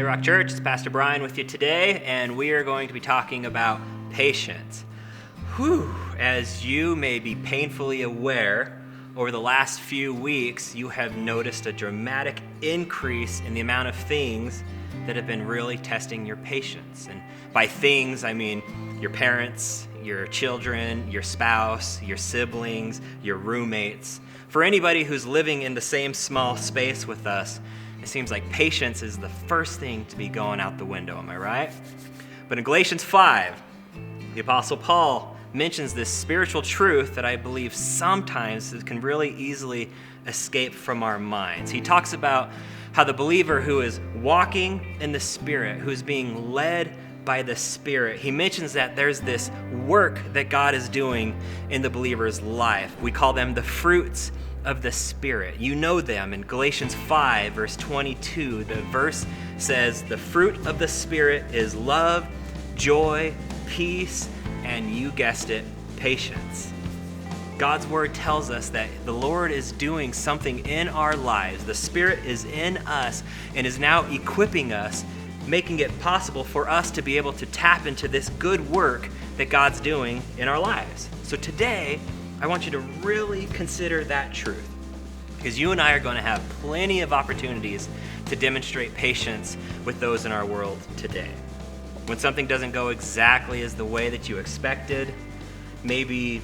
Rock Church, it's Pastor Bryan with you today, and we are going to be talking about patience. As you may be painfully aware, over the last few weeks, you have noticed a dramatic increase in the amount of things that have been really testing your patience. And by things, I mean your parents, your children, your spouse, your siblings, your roommates. For anybody who's living in the same small space with us, it seems like patience is the first thing to be going out the window, am I right? But in Galatians 5, the Apostle Paul mentions this spiritual truth that I believe sometimes can really easily escape from our minds. He talks about how the believer who is walking in the Spirit, who is being led by the Spirit, he mentions that there's this work that God is doing in the believer's life. We call them the fruits of the Spirit. You know them in Galatians 5, verse 22. The verse says, "The fruit of the Spirit is love, joy, peace, and you guessed it, patience." God's word tells us that the Lord is doing something in our lives. The Spirit is in us and is now equipping us, making it possible for us to be able to tap into this good work that God's doing in our lives. So today, I want you to really consider that truth, because you and I are going to have plenty of opportunities to demonstrate patience with those in our world today. When something doesn't go exactly as the way that you expected, maybe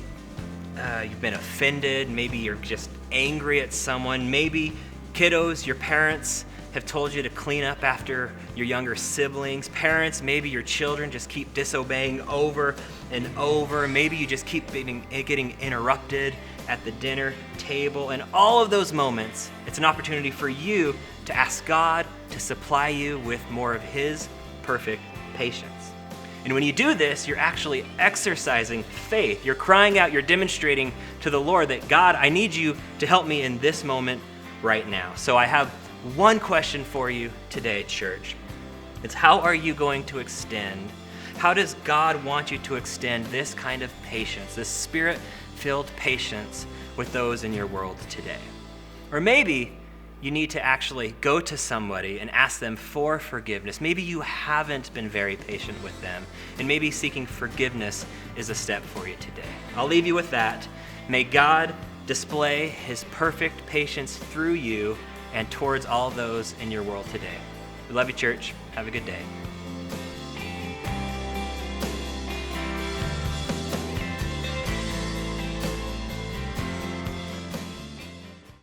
you've been offended, maybe you're just angry at someone, maybe kiddos, your parents have told you to clean up after your younger siblings. Parents, maybe your children just keep disobeying over and over. Maybe you just keep getting interrupted at the dinner table. And all of those moments, it's an opportunity for you to ask God to supply you with more of His perfect patience. And when you do this, you're actually exercising faith. You're crying out, you're demonstrating to the Lord that, God, I need you to help me in this moment right now. So I have one question for you today, church. It's how are you going to extend? How does God want you to extend this kind of patience, this Spirit-filled patience with those in your world today? Or maybe you need to actually go to somebody and ask them for forgiveness. Maybe you haven't been very patient with them, and maybe seeking forgiveness is a step for you today. I'll leave you with that. May God display His perfect patience through you and towards all those in your world today. We love you, church. Have a good day.